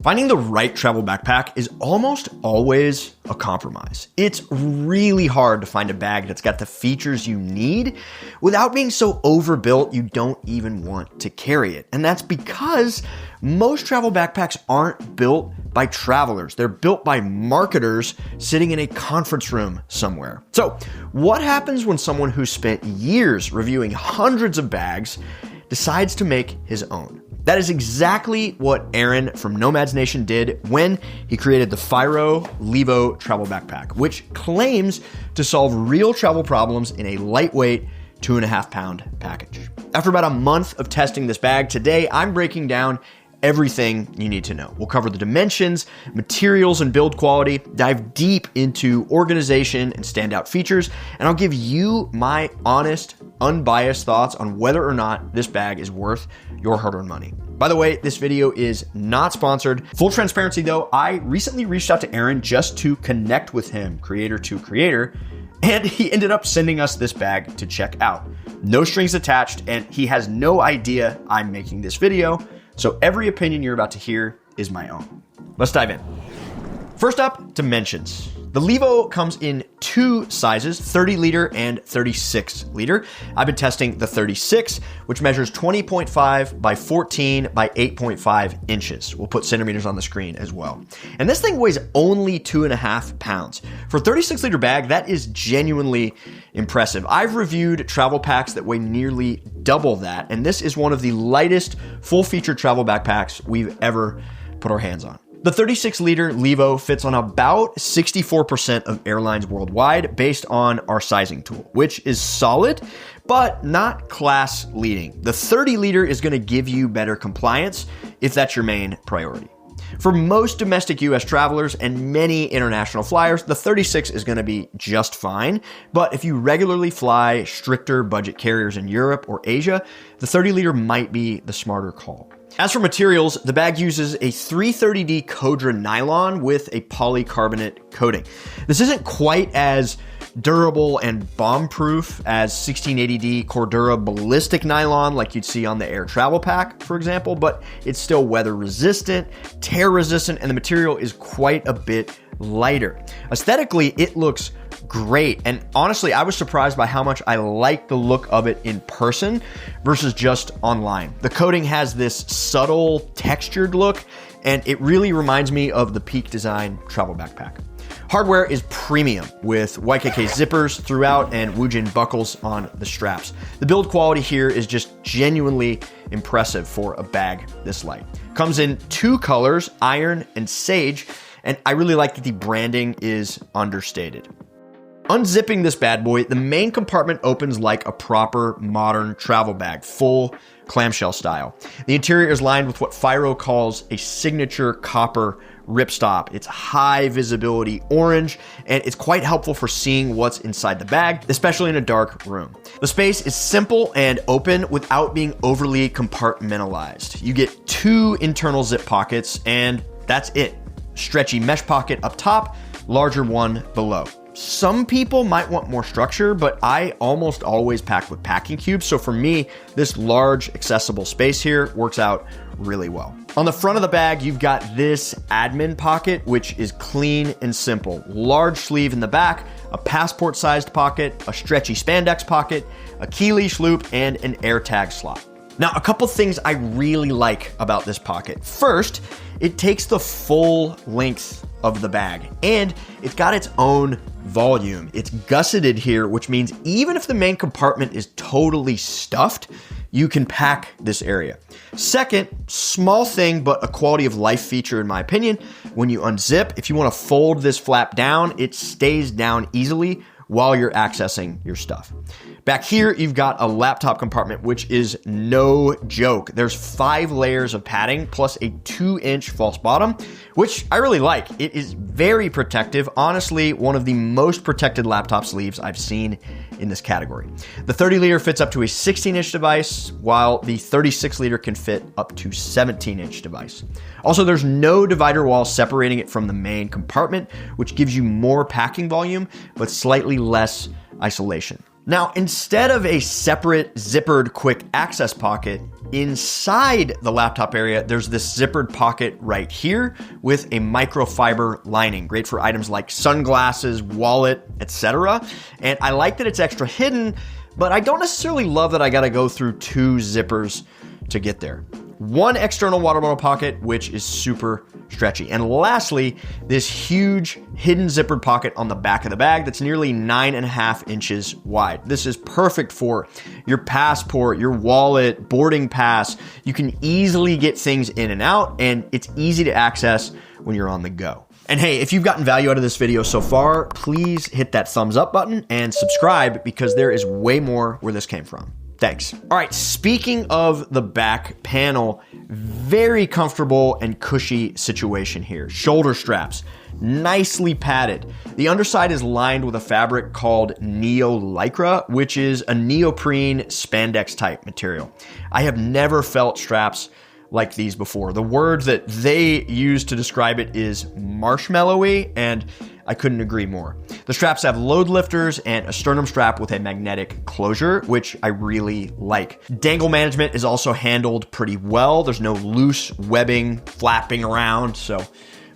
Finding the right travel backpack is almost always a compromise. It's really hard to find a bag that's got the features you need without being so overbuilt you don't even want to carry it. And that's because most travel backpacks aren't built by travelers. They're built by marketers sitting in a conference room somewhere. So, what happens when someone who spent years reviewing hundreds of bags decides to make his own? That is exactly what Aaron from Nomads Nation did when he created the Fyro Levo travel backpack, which claims to solve real travel problems in a lightweight 2.5 pound package. After about a month of testing this bag, today I'm breaking down everything you need to know. We'll cover the dimensions, materials, and build quality, dive deep into organization and standout features, and I'll give you my honest, unbiased thoughts on whether or not this bag is worth your hard-earned money. By the way, this video is not sponsored. Full transparency though, I recently reached out to Aaron just to connect with him, creator to creator, and he ended up sending us this bag to check out. No strings attached, and he has no idea I'm making this video, so every opinion you're about to hear is my own. Let's dive in. First up, dimensions. The Levo comes in two sizes, 30 liter and 36 liter. I've been testing the 36, which measures 20.5 by 14 by 8.5 inches. We'll put centimeters on the screen as well. And this thing weighs only 2.5 pounds. For a 36 liter bag, that is genuinely impressive. I've reviewed travel packs that weigh nearly double that, and this is one of the lightest full-featured travel backpacks we've ever put our hands on. The 36-liter Levo fits on about 64% of airlines worldwide based on our sizing tool, which is solid, but not class-leading. The 30-liter is going to give you better compliance if that's your main priority. For most domestic US travelers and many international flyers, the 36 is going to be just fine. But if you regularly fly stricter budget carriers in Europe or Asia, the 30-liter might be the smarter call. As for materials, the bag uses a 330D Codra nylon with a polycarbonate coating. This isn't quite as durable and bomb-proof as 1680D Cordura ballistic nylon like you'd see on the Air Travel Pack, for example, but it's still weather-resistant, tear-resistant, and the material is quite a bit lighter. Aesthetically, it looks great, and honestly, I was surprised by how much I like the look of it in person versus just online. The coating has this subtle textured look, and it really reminds me of the Peak Design travel backpack. Hardware is premium with YKK zippers throughout and Woojin buckles on the straps. The build quality here is just genuinely impressive for a bag this light. Comes in two colors, iron and sage, and I really like that the branding is understated. Unzipping this bad boy, the main compartment opens like a proper modern travel bag, full clamshell style. The interior is lined with what Fyro calls a signature copper ripstop. It's high visibility orange, and it's quite helpful for seeing what's inside the bag, especially in a dark room. The space is simple and open without being overly compartmentalized. You get two internal zip pockets, and that's it. Stretchy mesh pocket up top, larger one below. Some people might want more structure, but I almost always pack with packing cubes. So for me, this large accessible space here works out really well. On the front of the bag, you've got this admin pocket, which is clean and simple. Large sleeve in the back, a passport-sized pocket, a stretchy spandex pocket, a key leash loop, and an AirTag slot. Now, a couple things I really like about this pocket. First, it takes the full length of the bag, and it's got its own volume. It's gusseted here, which means even if the main compartment is totally stuffed, you can pack this area. Second, small thing, but a quality of life feature in my opinion, when you unzip, if you want to fold this flap down, it stays down easily while you're accessing your stuff. Back here, you've got a laptop compartment, which is no joke. There's 5 layers of padding plus a 2-inch false bottom, which I really like. It is very protective. Honestly, one of the most protected laptop sleeves I've seen in this category. The 30-liter fits up to a 16-inch device, while the 36-liter can fit up to 17-inch device. Also, there's no divider wall separating it from the main compartment, which gives you more packing volume, but slightly less isolation. Now, instead of a separate zippered quick access pocket, inside the laptop area, there's this zippered pocket right here with a microfiber lining, great for items like sunglasses, wallet, etc. And I like that it's extra hidden, but I don't necessarily love that I gotta go through 2 zippers to get there. One external water bottle pocket, which is super stretchy. And lastly, this huge hidden zippered pocket on the back of the bag that's nearly 9.5 inches wide. This is perfect for your passport, your wallet, boarding pass. You can easily get things in and out, and it's easy to access when you're on the go. And hey, if you've gotten value out of this video so far, please hit that thumbs up button and subscribe, because there is way more where this came from. Thanks. All right, speaking of the back panel, very comfortable and cushy situation here. Shoulder straps, nicely padded. The underside is lined with a fabric called Neo Lycra, which is a neoprene spandex type material. I have never felt straps like these before. The word that they use to describe it is marshmallowy, and I couldn't agree more. The straps have load lifters and a sternum strap with a magnetic closure, which I really like. Dangle management is also handled pretty well. There's no loose webbing flapping around, so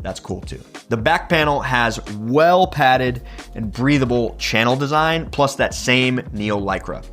that's cool too. The back panel has well padded and breathable channel design, plus that same Neo Lycra.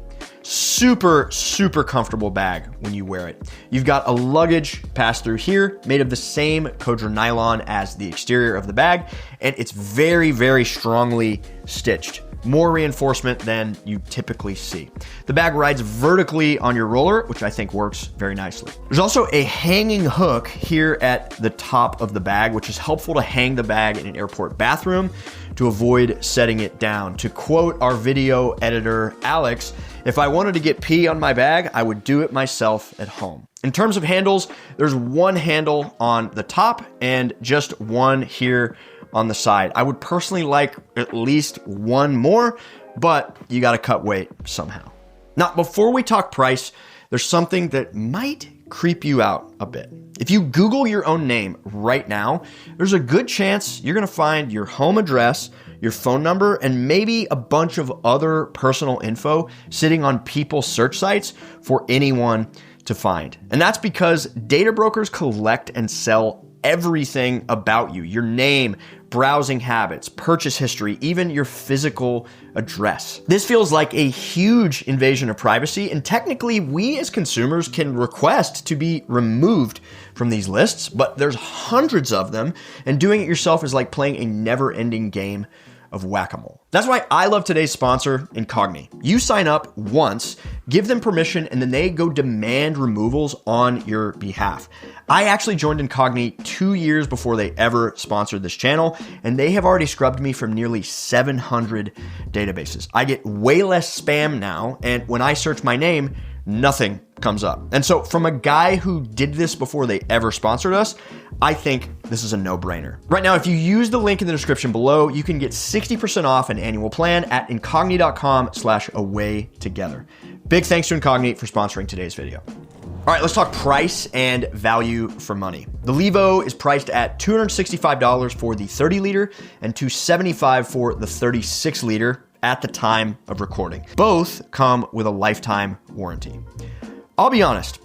Super, super comfortable bag when you wear it. You've got a luggage pass-through here made of the same Kodra nylon as the exterior of the bag, and it's very, very strongly stitched. More reinforcement than you typically see. The bag rides vertically on your roller, which I think works very nicely. There's also a hanging hook here at the top of the bag, which is helpful to hang the bag in an airport bathroom to avoid setting it down. To quote our video editor, Alex, if I wanted to get pee on my bag, I would do it myself at home. In terms of handles, there's one handle on the top and just one here on the side. I would personally like at least one more, but you gotta cut weight somehow. Now, before we talk price, there's something that might creep you out a bit. If you Google your own name right now, there's a good chance you're gonna find your home address, your phone number, and maybe a bunch of other personal info sitting on people's search sites for anyone to find. And that's because data brokers collect and sell everything about you: your name, browsing habits, purchase history, even your physical address. This feels like a huge invasion of privacy, and technically we as consumers can request to be removed from these lists, but there's hundreds of them, and doing it yourself is like playing a never-ending game of whack-a-mole. That's why I love today's sponsor, Incogni. You sign up once, give them permission, and then they go demand removals on your behalf. I actually joined Incogni 2 years before they ever sponsored this channel, and they have already scrubbed me from nearly 700 databases. I get way less spam now, and when I search my name, nothing comes up. And so from a guy who did this before they ever sponsored us, I think this is a no-brainer. Right now, if you use the link in the description below, you can get 60% off an annual plan at incogni.com/awaytogether. Big thanks to Incogni for sponsoring today's video. All right, let's talk price and value for money. The Levo is priced at $265 for the 30 liter and $275 for the 36 liter at the time of recording. Both come with a lifetime warranty. I'll be honest,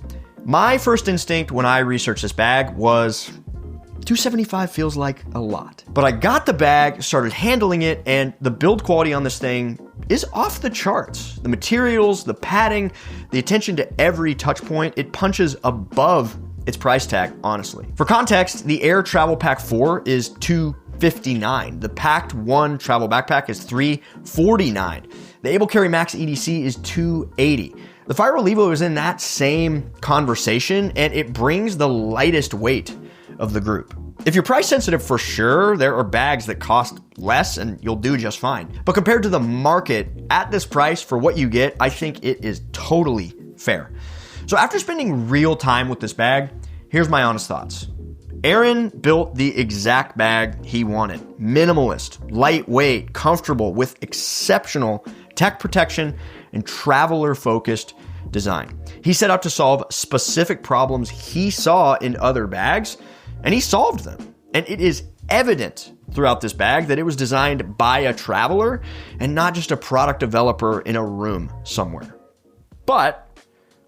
my first instinct when I researched this bag was $275 feels like a lot. But I got the bag, started handling it, and the build quality on this thing is off the charts. The materials, the padding, the attention to every touch point, it punches above its price tag, honestly. For context, the Air Travel Pack 4 is $259. The Packed 1 travel backpack is $349. The Able Carry Max EDC is $280. The Fyro Levo is in that same conversation, and it brings the lightest weight of the group. If you're price sensitive, for sure, there are bags that cost less and you'll do just fine. But compared to the market at this price for what you get, I think it is totally fair. So after spending real time with this bag, here's my honest thoughts. Aaron built the exact bag he wanted. Minimalist, lightweight, comfortable, with exceptional tech protection and traveler-focused design. He set out to solve specific problems he saw in other bags, and he solved them. And it is evident throughout this bag that it was designed by a traveler and not just a product developer in a room somewhere. But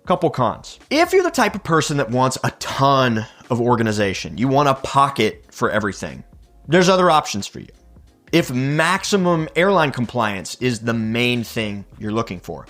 couple cons. If you're the type of person that wants a ton of organization, you want a pocket for everything, there's other options for you. If maximum airline compliance is the main thing you're looking for,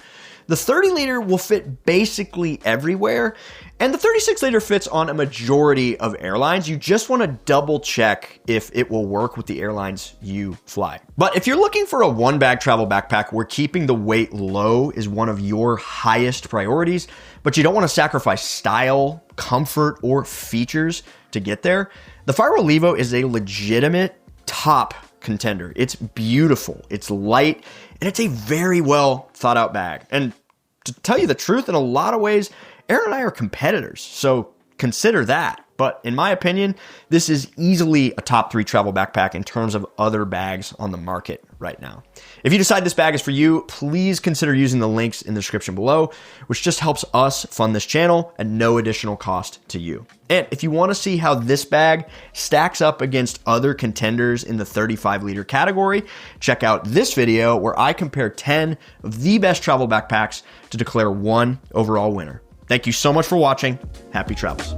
the 30 liter will fit basically everywhere, and the 36 liter fits on a majority of airlines. You just want to double check if it will work with the airlines you fly. But if you're looking for a one bag travel backpack where keeping the weight low is one of your highest priorities, but you don't want to sacrifice style, comfort, or features to get there, the Fyro Levo is a legitimate top contender. It's beautiful, it's light, and it's a very well thought out bag. And to tell you the truth, in a lot of ways, Aaron and I are competitors, so consider that. But in my opinion, this is easily a top 3 travel backpack in terms of other bags on the market right now. If you decide this bag is for you, please consider using the links in the description below, which just helps us fund this channel at no additional cost to you. And if you want to see how this bag stacks up against other contenders in the 35 liter category, check out this video where I compare 10 of the best travel backpacks to declare one overall winner. Thank you so much for watching. Happy travels.